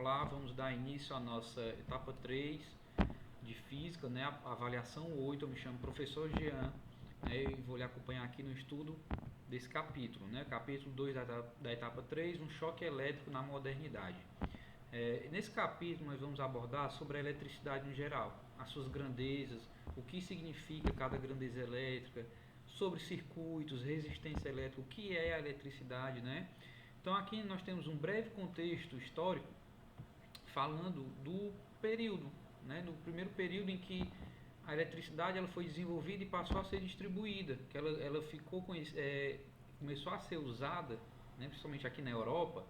Olá, vamos dar início à nossa etapa 3 de Física, né? A avaliação 8, eu me chamo professor Jean, né? E vou lhe acompanhar aqui no estudo desse capítulo, né? Capítulo 2 da etapa 3, um choque elétrico na modernidade. Nesse capítulo nós vamos abordar sobre a eletricidade no geral, as suas grandezas, o que significa cada grandeza elétrica, sobre circuitos, resistência elétrica, o que é a eletricidade, né? Então aqui nós temos um breve contexto histórico falando do período, né? Do primeiro período em que a eletricidade ela foi desenvolvida e passou a ser distribuída, que ela começou a ser usada, né? Principalmente aqui na Europa,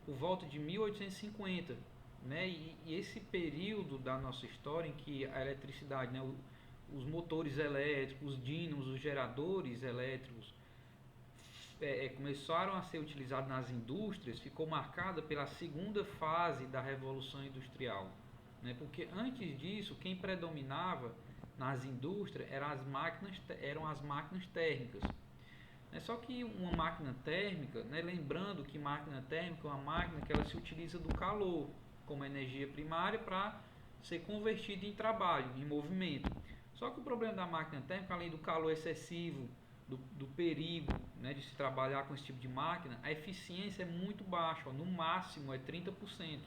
por volta de 1850, né? E esse período da nossa história em que a eletricidade, né? Os motores elétricos, os dínamos, os geradores elétricos começaram a ser utilizados nas indústrias, ficou marcada pela segunda fase da Revolução Industrial, né? Porque antes disso, quem predominava nas indústrias eram as máquinas térmicas. Só que uma máquina térmica, né? Lembrando que máquina térmica é uma máquina que ela se utiliza do calor como energia primária para ser convertida em trabalho, em movimento. Só que o problema da máquina térmica, além do calor excessivo, do perigo, né, de se trabalhar com esse tipo de máquina, a eficiência é muito baixa, no máximo é 30%.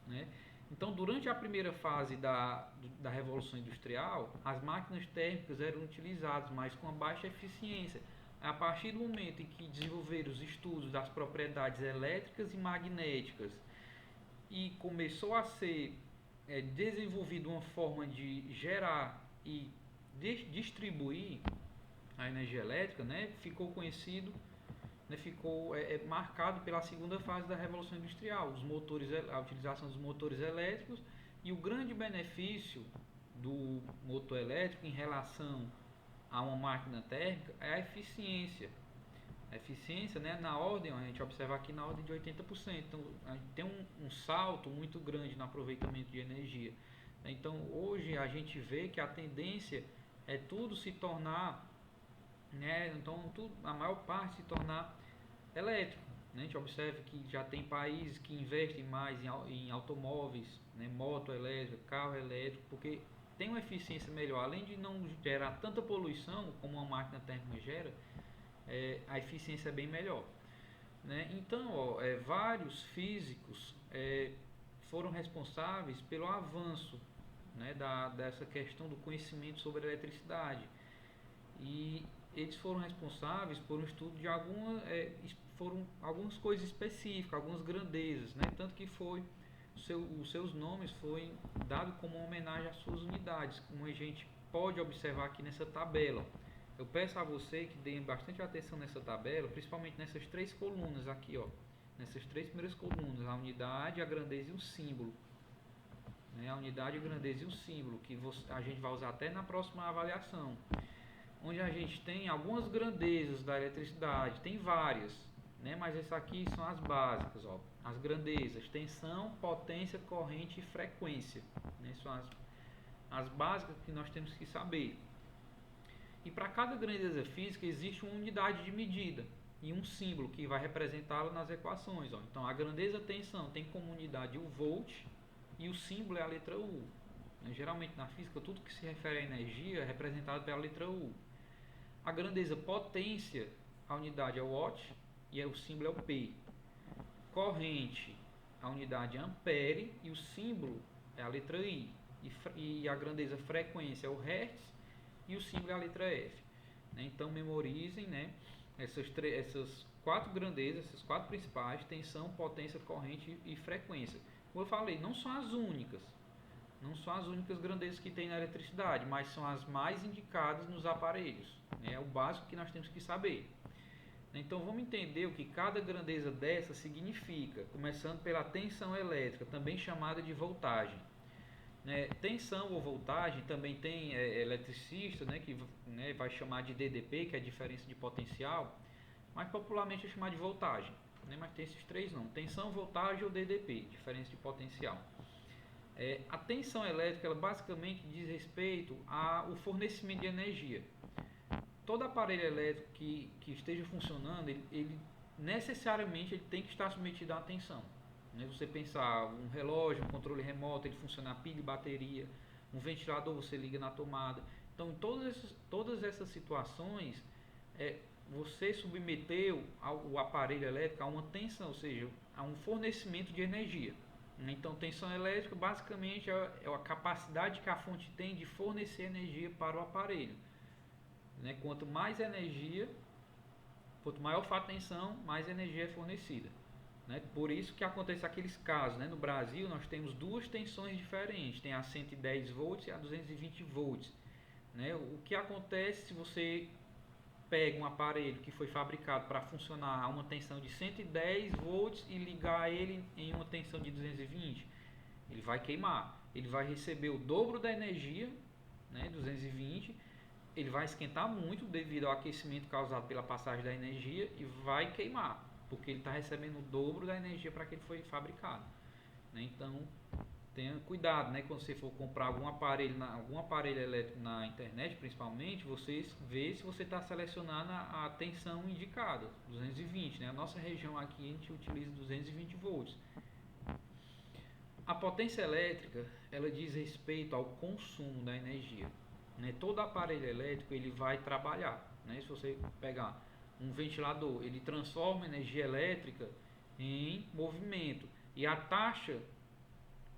Né? Então, durante a primeira fase da Revolução Industrial, as máquinas térmicas eram utilizadas, mas com a baixa eficiência. A partir do momento em que desenvolveram os estudos das propriedades elétricas e magnéticas e começou a ser desenvolvida uma forma de gerar e distribuir a energia elétrica, né, ficou conhecido, né, ficou marcado pela segunda fase da Revolução Industrial, a utilização dos motores elétricos, e o grande benefício do motor elétrico em relação a uma máquina térmica é a eficiência. A eficiência, né, na ordem, a gente observa aqui na ordem de 80%. Então, a gente tem um salto muito grande no aproveitamento de energia. Então, hoje a gente vê que a tendência é tudo se tornar, né, então a maior parte se tornar elétrico. Né? A gente observa que já tem países que investem mais em automóveis, né, moto elétrica, carro elétrico, porque tem uma eficiência melhor, além de não gerar tanta poluição como uma máquina térmica gera, a eficiência é bem melhor. Né? Então, vários físicos foram responsáveis pelo avanço, né, dessa questão do conhecimento sobre a eletricidade. E eles foram responsáveis por um estudo de algumas coisas específicas, algumas grandezas, né? Tanto que os seus nomes foram dados como homenagem às suas unidades, como a gente pode observar aqui nessa tabela. Eu peço a você que dê bastante atenção nessa tabela, principalmente nessas três colunas aqui, ó, nessas três primeiras colunas, a unidade, a grandeza e o símbolo. Né? A unidade, a grandeza e o símbolo, que a gente vai usar até na próxima avaliação. Onde a gente tem algumas grandezas da eletricidade, tem várias, né? Mas essas aqui são as básicas, ó. As grandezas: tensão, potência, corrente e frequência, né? São as básicas que nós temos que saber. E para cada grandeza física existe uma unidade de medida e um símbolo que vai representá-la nas equações, ó. Então a grandeza tensão tem como unidade o volt e o símbolo é a letra U. Geralmente na física tudo que se refere à energia é representado pela letra U. A grandeza potência, a unidade é o watt e o símbolo é o P. Corrente, a unidade é ampere e o símbolo é a letra I. E a grandeza frequência é o hertz e o símbolo é a letra F. Então memorizem, né, essas quatro grandezas, essas quatro principais: tensão, potência, corrente e frequência. Como eu falei, não são as únicas. Não são as únicas grandezas que tem na eletricidade, mas são as mais indicadas nos aparelhos. É o básico que nós temos que saber. Então vamos entender o que cada grandeza dessa significa, começando pela tensão elétrica, também chamada de voltagem. Tensão ou voltagem também tem eletricista, né, que vai chamar de DDP, que é a diferença de potencial, mas popularmente é chamado de voltagem. Mas tem esses três não: tensão, voltagem ou DDP, diferença de potencial. A tensão elétrica ela basicamente diz respeito ao fornecimento de energia. Todo aparelho elétrico que esteja funcionando, ele necessariamente ele tem que estar submetido à tensão. Né? Você pensar um relógio, um controle remoto, ele funciona a pilha e bateria, um ventilador você liga na tomada. Então, em todas essas situações, você submeteu o aparelho elétrico a uma tensão, ou seja, a um fornecimento de energia. Então, tensão elétrica basicamente é a capacidade que a fonte tem de fornecer energia para o aparelho. Né? Quanto mais energia, quanto maior for a tensão, mais energia é fornecida. Né? Por isso que acontece aqueles casos. Né? No Brasil, nós temos duas tensões diferentes. Tem a 110 volts e a 220 volts. Né? O que acontece se você pega um aparelho que foi fabricado para funcionar a uma tensão de 110 volts e ligar ele em uma tensão de 220? Ele vai queimar. Ele vai receber o dobro da energia, né? 220. Ele vai esquentar muito devido ao aquecimento causado pela passagem da energia e vai queimar, porque ele está recebendo o dobro da energia para que ele foi fabricado. Né? Então, tenha cuidado, né? Quando você for comprar algum aparelho elétrico na internet, principalmente, você vê se você está selecionando a tensão indicada, 220. Né? A nossa região aqui a gente utiliza 220 volts. A potência elétrica, ela diz respeito ao consumo da energia. Né? Todo aparelho elétrico ele vai trabalhar. Né? Se você pegar um ventilador, ele transforma energia elétrica em movimento. E a taxa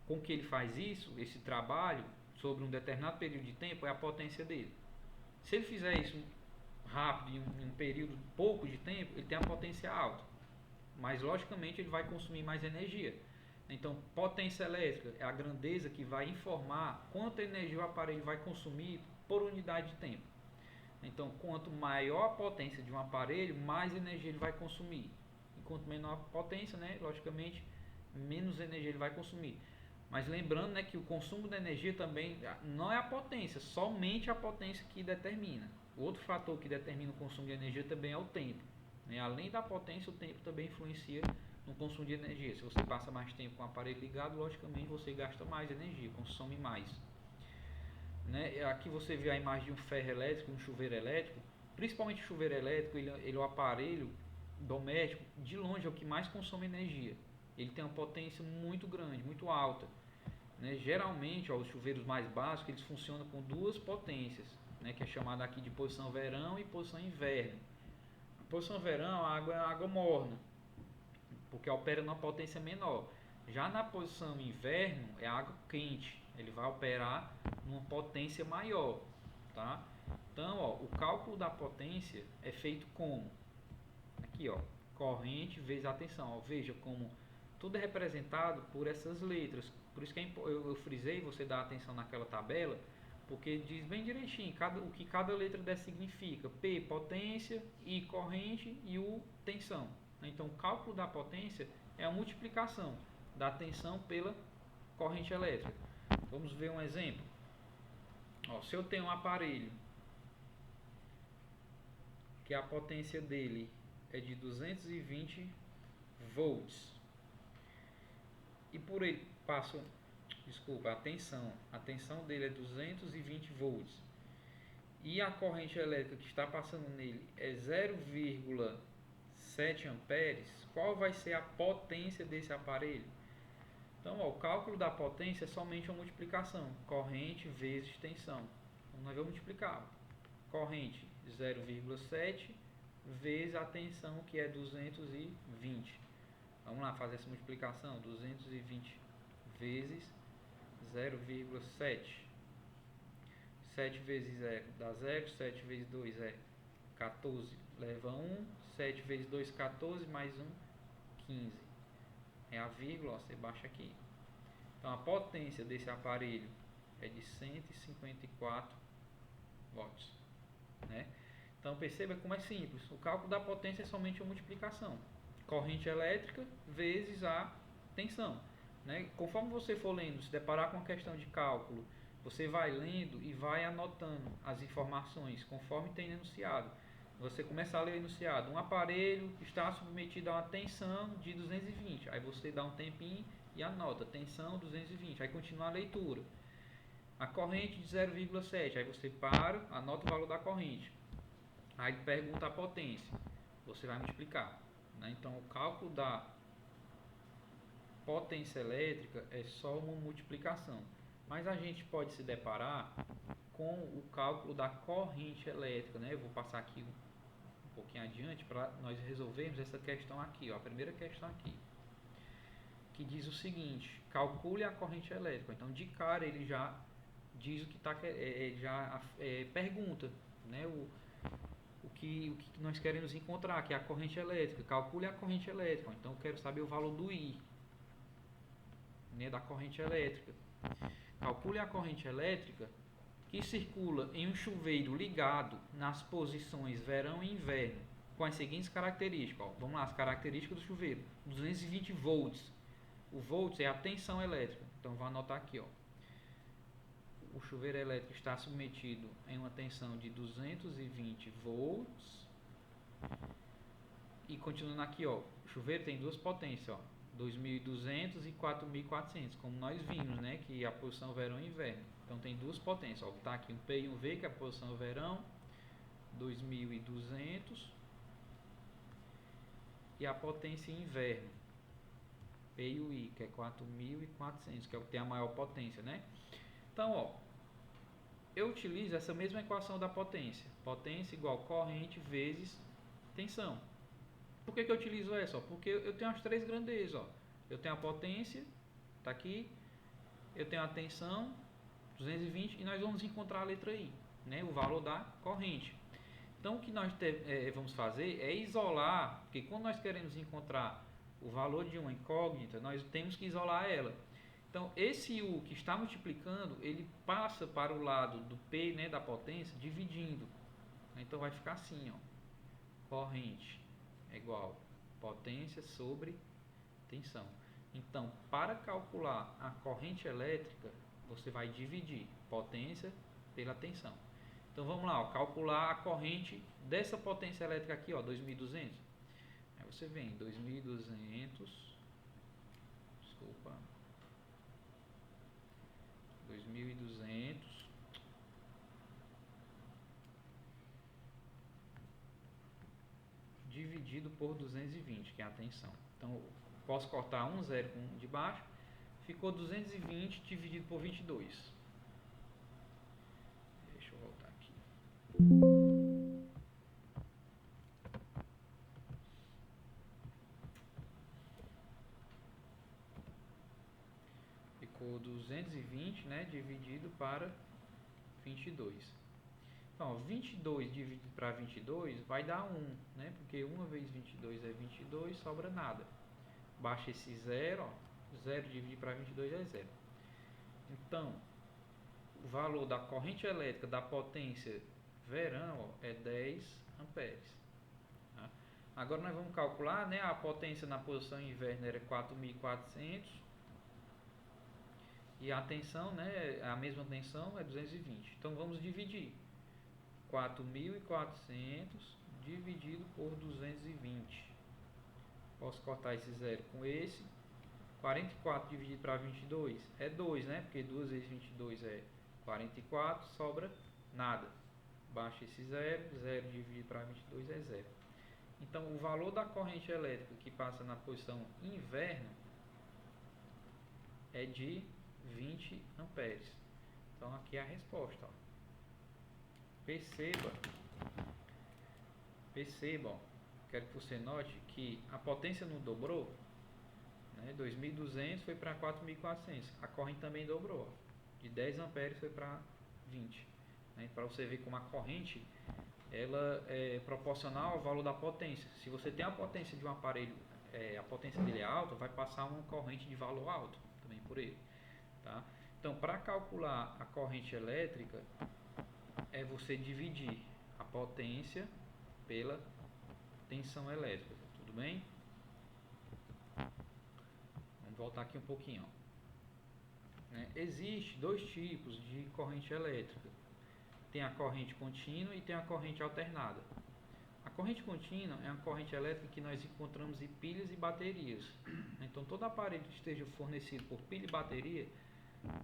com que ele faz isso, esse trabalho, sobre um determinado período de tempo, é a potência dele. Se ele fizer isso rápido, em um período pouco de tempo, ele tem a potência alta. Mas, logicamente, ele vai consumir mais energia. Então, potência elétrica é a grandeza que vai informar quanta energia o aparelho vai consumir por unidade de tempo. Então, quanto maior a potência de um aparelho, mais energia ele vai consumir. E quanto menor a potência, né, logicamente, menos energia ele vai consumir. Mas lembrando, né, que o consumo de energia também não é a potência, somente a potência que determina. O outro fator que determina o consumo de energia também é o tempo. Né? Além da potência, o tempo também influencia no consumo de energia. Se você passa mais tempo com o aparelho ligado, logicamente você gasta mais energia, consome mais. Né? Aqui você vê a imagem de um ferro elétrico, um chuveiro elétrico. Principalmente o chuveiro elétrico, ele é o aparelho doméstico, de longe é o que mais consome energia. Ele tem uma potência muito grande, muito alta. Né? Geralmente, os chuveiros mais básicos, eles funcionam com duas potências, né? Que é chamada aqui de posição verão e posição inverno. A posição verão, a água é água morna, porque opera numa potência menor. Já na posição inverno, é água quente, ele vai operar numa potência maior. Tá? Então, o cálculo da potência é feito como? Aqui, corrente vezes a tensão. Veja como tudo é representado por essas letras. Por isso que eu frisei, você dá atenção naquela tabela, porque diz bem direitinho o que cada letra dessa significa. P, potência, I, corrente e U, tensão. Então, o cálculo da potência é a multiplicação da tensão pela corrente elétrica. Vamos ver um exemplo. Se eu tenho um aparelho que a potência dele é de 220 volts e por ele passo, a tensão dele é 220 volts e a corrente elétrica que está passando nele é 0,7 amperes, qual vai ser a potência desse aparelho? Então, o cálculo da potência é somente uma multiplicação, corrente vezes tensão. Então, nós vamos multiplicar corrente 0,7 vezes a tensão, que é 220. Vamos lá fazer essa multiplicação, 220 vezes 0,7. 7 vezes 0 dá 0, 7 vezes 2 é 14, leva 1, 7 vezes 2, 14, mais 1, 15. É a vírgula, você baixa aqui. Então, a potência desse aparelho é de 154 watts. Né? Então, perceba como é simples. O cálculo da potência é somente uma multiplicação. Corrente elétrica vezes a tensão. Né? Conforme você for lendo, se deparar com a questão de cálculo, você vai lendo e vai anotando as informações conforme tem enunciado. Você começa a ler o enunciado. Um aparelho está submetido a uma tensão de 220. Aí você dá um tempinho e anota. Tensão 220. Aí continua a leitura. A corrente de 0,7. Aí você para, anota o valor da corrente. Aí pergunta a potência. Você vai multiplicar. Né? Então, o cálculo da potência elétrica é só uma multiplicação, mas a gente pode se deparar com o cálculo da corrente elétrica, né? Eu vou passar aqui um pouquinho adiante para nós resolvermos essa questão aqui, ó, a primeira questão aqui, que diz o seguinte: calcule a corrente elétrica. Então, de cara ele já diz o que está, pergunta, né? O que nós queremos encontrar, que é a corrente elétrica. Calcule a corrente elétrica. Então, eu quero saber o valor do I, né, da corrente elétrica. Calcule a corrente elétrica que circula em um chuveiro ligado nas posições verão e inverno, com as seguintes características. Ó, vamos lá, as características do chuveiro: 220 volts. O volts é a tensão elétrica. Então, vou anotar aqui, ó. O chuveiro elétrico está submetido em uma tensão de 220 volts. E continuando aqui, ó, o chuveiro tem duas potências, ó, 2.200 e 4.400, como nós vimos, né, que é a posição verão e inverno. Então tem duas potências, ó, tá aqui um P e um V, que é a posição verão, 2.200, e a potência inverno, P e o I, que é 4.400, que é o que tem a maior potência, né? Então, ó, eu utilizo essa mesma equação da potência. Potência igual corrente vezes tensão. Por que eu utilizo essa? Ó? Porque eu tenho as três grandezas. Ó. Eu tenho a potência, está aqui. Eu tenho a tensão, 220. E nós vamos encontrar a letra I, né? O valor da corrente. Então, o que nós vamos fazer é isolar. Porque quando nós queremos encontrar o valor de uma incógnita, nós temos que isolar ela. Então, esse U que está multiplicando, ele passa para o lado do P, né, da potência, dividindo. Então, vai ficar assim, ó. Corrente é igual potência sobre tensão. Então, para calcular a corrente elétrica, você vai dividir potência pela tensão. Então, vamos lá, ó, calcular a corrente dessa potência elétrica aqui, ó, 2.200. Aí você vem 2.200, desculpa, 2.200 dividido por 220, que é a tensão. Então, posso cortar um zero com um de baixo, ficou 220 dividido por 22. Deixa eu voltar aqui. Ficou 220, né, dividido para 22. Então, 22 dividido para 22 vai dar 1, né? Porque 1 vezes 22 é 22, sobra nada. Baixa esse 0, ó, 0 dividido para 22 é 0. Então, o valor da corrente elétrica da potência verão, ó, é 10 amperes. Tá? Agora nós vamos calcular, né, a potência na posição inverno era 4.400 e a tensão, né, a mesma tensão é 220. Então vamos dividir. 4.400 dividido por 220. Posso cortar esse zero com esse. 44 dividido para 22 é 2, né? Porque 2 vezes 22 é 44, sobra nada. Baixa esse zero, 0 dividido para 22 é 0. Então, o valor da corrente elétrica que passa na posição inverno é de 20 amperes. Então, aqui é a resposta, ó. Perceba, ó, quero que você note que a potência não dobrou, né? 2.200 foi para 4.400, a corrente também dobrou, ó, de 10 amperes foi para 20, né? Para você ver como a corrente ela é proporcional ao valor da potência. Se você tem a potência de um aparelho, a potência dele é alta, vai passar uma corrente de valor alto também por ele, tá? Então, para calcular a corrente elétrica, é você dividir a potência pela tensão elétrica, tudo bem? Vamos voltar aqui um pouquinho, ó. Existem dois tipos de corrente elétrica. Tem a corrente contínua e tem a corrente alternada. A corrente contínua é uma corrente elétrica que nós encontramos em pilhas e baterias. Então, todo aparelho que esteja fornecido por pilha e bateria,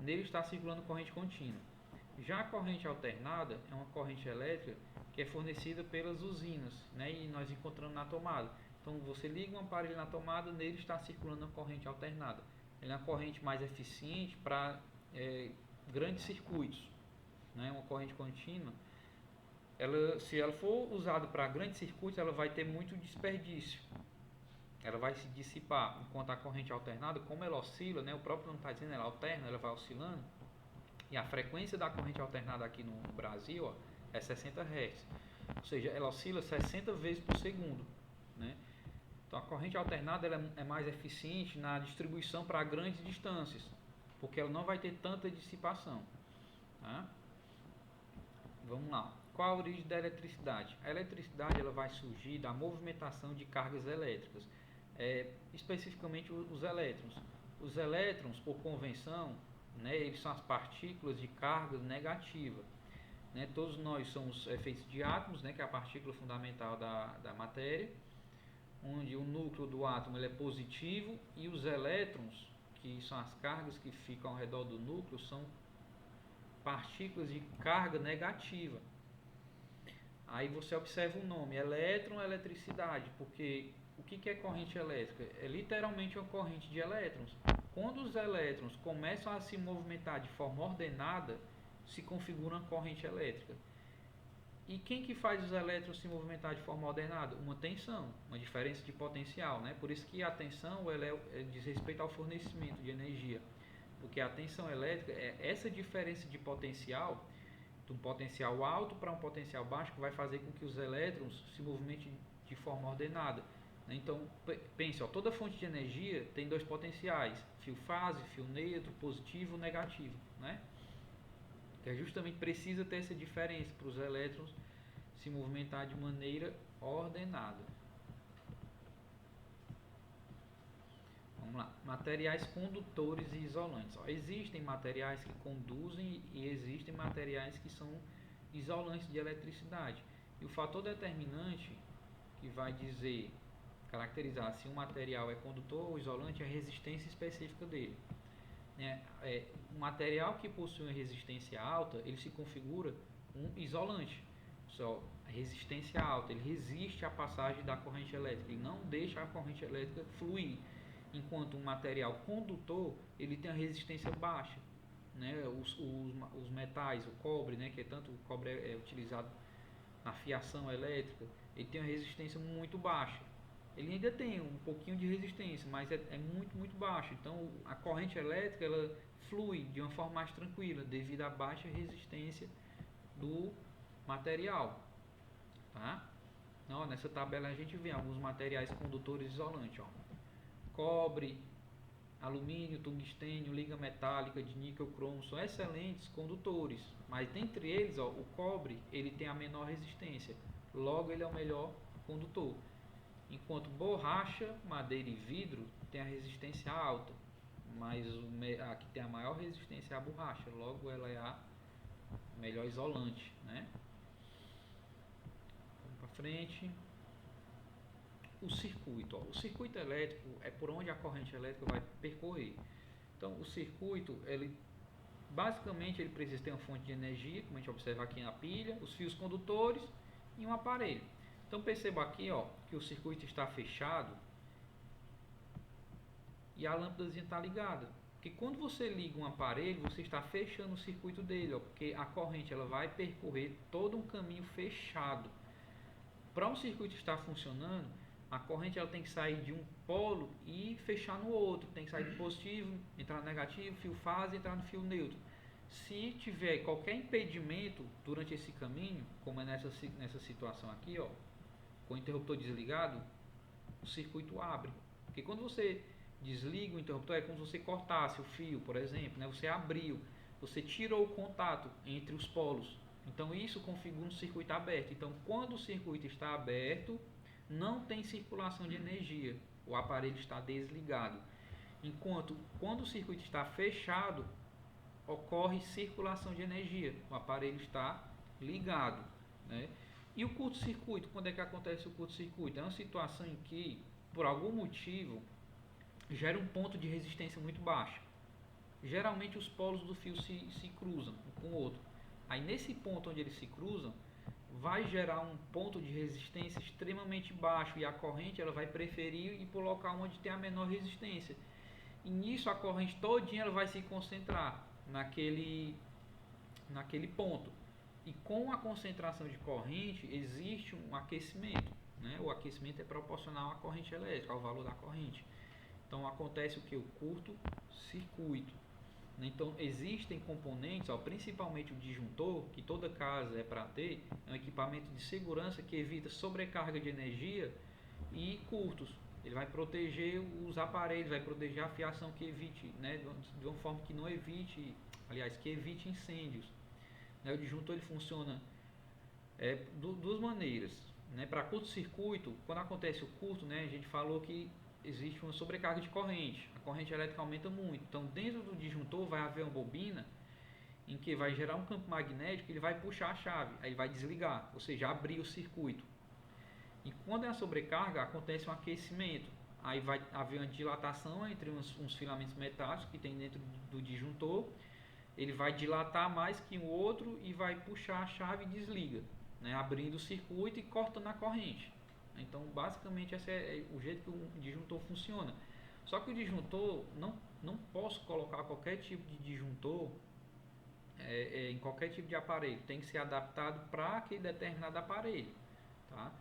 nele está circulando corrente contínua. Já a corrente alternada é uma corrente elétrica que é fornecida pelas usinas, né, e nós encontramos na tomada. Então você liga um aparelho na tomada, nele está circulando uma corrente alternada. Ele é uma corrente mais eficiente para grandes circuitos, né? Uma corrente contínua. Se ela for usada para grandes circuitos, ela vai ter muito desperdício. Ela vai se dissipar, enquanto a corrente alternada, como ela oscila, né? O próprio nome está dizendo, ela alterna, ela vai oscilando. E a frequência da corrente alternada aqui no Brasil, ó, é 60 Hz. Ou seja, ela oscila 60 vezes por segundo, né? Então a corrente alternada ela é mais eficiente na distribuição para grandes distâncias, porque ela não vai ter tanta dissipação, tá? Vamos lá. Qual a origem da eletricidade? A eletricidade ela vai surgir da movimentação de cargas elétricas, especificamente os elétrons. Os elétrons, por convenção, né, eles são as partículas de carga negativa. Né? Todos nós somos feitos de átomos, né, que é a partícula fundamental da matéria, onde o núcleo do átomo ele é positivo e os elétrons, que são as cargas que ficam ao redor do núcleo, são partículas de carga negativa. Aí você observa o nome, elétron, eletricidade, porque o que é corrente elétrica? É literalmente uma corrente de elétrons. Quando os elétrons começam a se movimentar de forma ordenada, se configura uma corrente elétrica. E quem que faz os elétrons se movimentar de forma ordenada? Uma tensão, uma diferença de potencial, né? Por isso que a tensão ela diz respeito ao fornecimento de energia. Porque a tensão elétrica é essa diferença de potencial, de um potencial alto para um potencial baixo, que vai fazer com que os elétrons se movimentem de forma ordenada. Então, pense, ó, toda fonte de energia tem dois potenciais, fio fase, fio neutro, positivo e negativo, né? Que justamente precisa ter essa diferença para os elétrons se movimentar de maneira ordenada. Vamos lá. Materiais condutores e isolantes. Ó, existem materiais que conduzem e existem materiais que são isolantes de eletricidade. E o fator determinante que vai dizer, caracterizar se um material é condutor ou isolante é a resistência específica dele. Um material que possui uma resistência alta, ele se configura um isolante. Só resistência alta, ele resiste à passagem da corrente elétrica, ele não deixa a corrente elétrica fluir. Enquanto um material condutor, ele tem a resistência baixa, né? Os metais, o cobre, né? Que tanto o cobre é utilizado na fiação elétrica, ele tem uma resistência muito baixa. Ele ainda tem um pouquinho de resistência, mas é muito, muito baixo. Então a corrente elétrica ela flui de uma forma mais tranquila devido à baixa resistência do material, tá? Então, nessa tabela a gente vê alguns materiais condutores isolantes, ó. Cobre, alumínio, tungstênio, liga metálica de níquel, cromo são excelentes condutores, mas dentre eles, ó, o cobre ele tem a menor resistência, logo ele é o melhor condutor. Enquanto borracha, madeira e vidro tem a resistência alta, mas a que tem a maior resistência é a borracha, logo ela é a melhor isolante, né? Vamos para frente. O circuito, ó. O circuito elétrico é por onde a corrente elétrica vai percorrer. Então, o circuito, basicamente ele precisa ter uma fonte de energia, como a gente observa aqui na pilha, os fios condutores e um aparelho. Então, perceba aqui, ó, que o circuito está fechado e a lâmpadazinha está ligada. Porque quando você liga um aparelho, você está fechando o circuito dele, ó, porque a corrente ela vai percorrer todo um caminho fechado. Para um circuito estar funcionando, a corrente ela tem que sair de um polo e fechar no outro. Tem que sair do positivo, entrar no negativo, fio fase, entrar no fio neutro. Se tiver qualquer impedimento durante esse caminho, como é nessa situação aqui, ó, com o interruptor desligado, o circuito abre. Porque quando você desliga o interruptor, é como se você cortasse o fio, por exemplo, né? Você abriu, você tirou o contato entre os polos. Então isso configura um circuito aberto. Então quando o circuito está aberto, não tem circulação de energia, o aparelho está desligado. Enquanto quando o circuito está fechado, ocorre circulação de energia, o aparelho está ligado, né? E o curto-circuito, quando é que acontece o curto-circuito? É uma situação em que, por algum motivo, gera um ponto de resistência muito baixo. Geralmente os polos do fio se cruzam um com o outro. Aí nesse ponto onde eles se cruzam, vai gerar um ponto de resistência extremamente baixo e a corrente ela vai preferir ir para o local onde tem a menor resistência. E nisso a corrente todinha ela vai se concentrar naquele ponto. E com a concentração de corrente existe um aquecimento, né? O aquecimento é proporcional à corrente elétrica, ao valor da corrente. Então acontece o que? O curto-circuito. Então existem componentes, principalmente o disjuntor, que toda casa é para ter, é um equipamento de segurança que evita sobrecarga de energia e curtos. Ele vai proteger os aparelhos, vai proteger a fiação que evite, né, de uma forma que não evite, aliás, que evite incêndios. O disjuntor ele funciona duas maneiras. Né? Para curto-circuito, quando acontece o curto, né, a gente falou que existe uma sobrecarga de corrente. A corrente elétrica aumenta muito. Então, dentro do disjuntor vai haver uma bobina em que vai gerar um campo magnético, ele vai puxar a chave, aí vai desligar, ou seja, abrir o circuito. E quando é a sobrecarga, acontece um aquecimento. Aí vai haver uma dilatação entre uns filamentos metálicos que tem dentro do disjuntor. Ele vai dilatar mais que o outro e vai puxar a chave e desliga, né, abrindo o circuito e cortando a corrente. Então, basicamente, esse é o jeito que o disjuntor funciona. Só que o disjuntor, não posso colocar qualquer tipo de disjuntor em qualquer tipo de aparelho. Tem que ser adaptado para aquele determinado aparelho. Tá?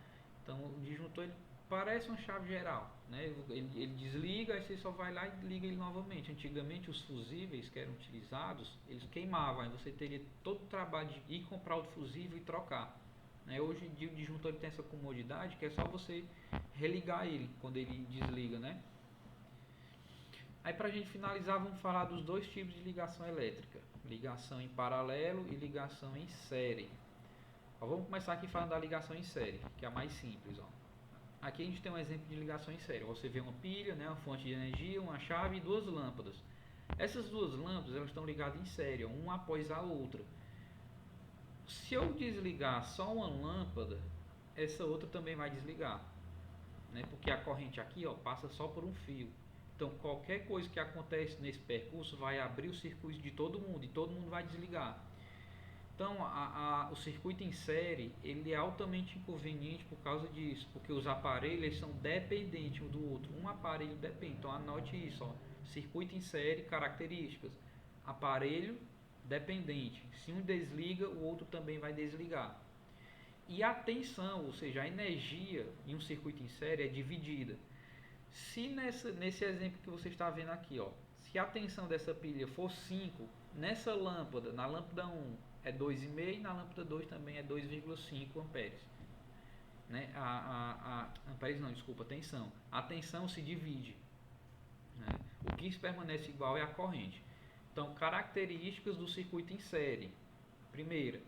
Então, o disjuntor ele parece uma chave geral. Né? Ele desliga, aí você só vai lá e liga ele novamente. Antigamente, os fusíveis que eram utilizados, eles queimavam. Aí você teria todo o trabalho de ir comprar outro fusível e trocar. Hoje em dia o disjuntor tem essa comodidade que é só você religar ele quando ele desliga, né? Aí para a gente finalizar, vamos falar dos dois tipos de ligação elétrica: ligação em paralelo e ligação em série. Vamos começar aqui falando da ligação em série, que é a mais simples. Aqui a gente tem um exemplo de ligação em série. Você vê uma pilha, né, uma fonte de energia, uma chave e duas lâmpadas. Essas duas lâmpadas elas estão ligadas em série, uma após a outra. Se eu desligar só uma lâmpada, essa outra também vai desligar, né? Porque a corrente aqui passa só por um fio. Então qualquer coisa que acontece nesse percurso vai abrir o circuito de todo mundo e todo mundo vai desligar. Então o circuito em série ele é altamente inconveniente por causa disso, porque os aparelhos eles são dependentes um do outro. Um aparelho depende. Então anote isso. Circuito em série, características: aparelho dependente. Se um desliga, o outro também vai desligar. E a tensão, ou seja, a energia em um circuito em série é dividida. Se nesse exemplo que você está vendo aqui, se a tensão dessa pilha for 5, nessa lâmpada, na lâmpada 1 é 2,5 e na lâmpada 2 também é 2,5 amperes. Né? Amperes não, desculpa, tensão. A tensão se divide. Né? O que permanece igual é a corrente. Então, características do circuito em série. Primeira,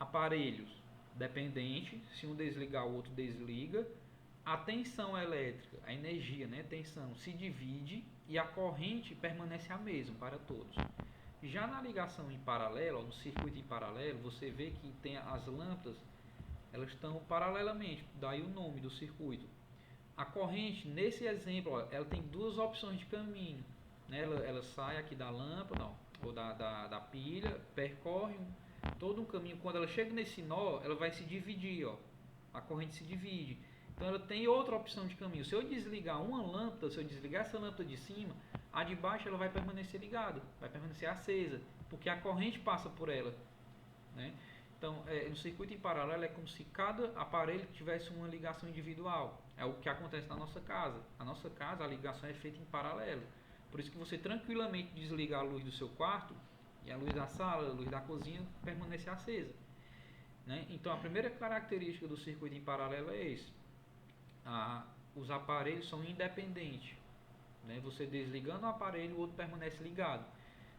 aparelhos dependentes. Se um desligar, o outro desliga. A tensão elétrica, a energia, né, tensão, se divide e a corrente permanece a mesma para todos. Já na ligação em paralelo, no circuito em paralelo, você vê que tem as lâmpadas, elas estão paralelamente, daí o nome do circuito. A corrente, nesse exemplo, ela tem duas opções de caminho. Né? Ela sai aqui da lâmpada, ou da pilha, percorre todo um caminho. Quando ela chega nesse nó, ela vai se dividir. A corrente se divide. Então ela tem outra opção de caminho. Se eu desligar uma lâmpada, se eu desligar essa lâmpada de cima, a de baixo ela vai permanecer ligada, vai permanecer acesa, porque a corrente passa por ela. Né? Então, no circuito em paralelo é como se cada aparelho tivesse uma ligação individual. É o que acontece na nossa casa. A nossa casa, a ligação é feita em paralelo. Por isso que você tranquilamente desliga a luz do seu quarto e a luz da sala, a luz da cozinha permanece acesa. Né? Então, a primeira característica do circuito em paralelo é esse. Os aparelhos são independentes. Né? Você desligando o aparelho, o outro permanece ligado.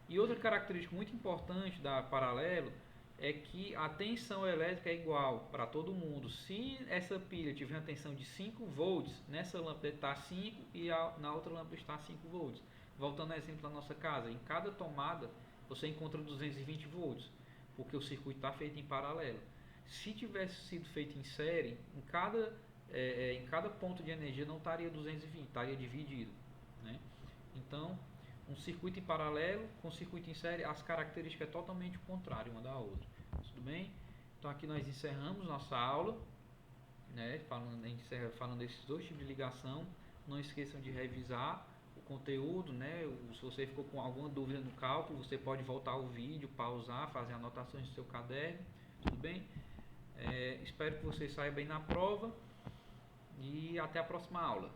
E outra característica muito importante da paralelo é que a tensão elétrica é igual para todo mundo. Se essa pilha tiver uma tensão de 5 volts, nessa lâmpada está 5 e na outra lâmpada está 5 volts. Voltando ao exemplo da nossa casa, em cada tomada você encontra 220 volts, porque o circuito está feito em paralelo. Se tivesse sido feito em série, em cada ponto de energia não estaria 220, estaria dividido. Né? Então, um circuito em paralelo com um circuito em série, as características é totalmente o contrário uma da outra. Tudo bem? Então aqui nós encerramos nossa aula, né? A gente encerra falando desses dois tipos de ligação. Não esqueçam de revisar o conteúdo, né? Se você ficou com alguma dúvida no cálculo, você pode voltar ao vídeo, pausar, fazer anotações no seu caderno, tudo bem? Espero que você saia bem na prova e até a próxima aula.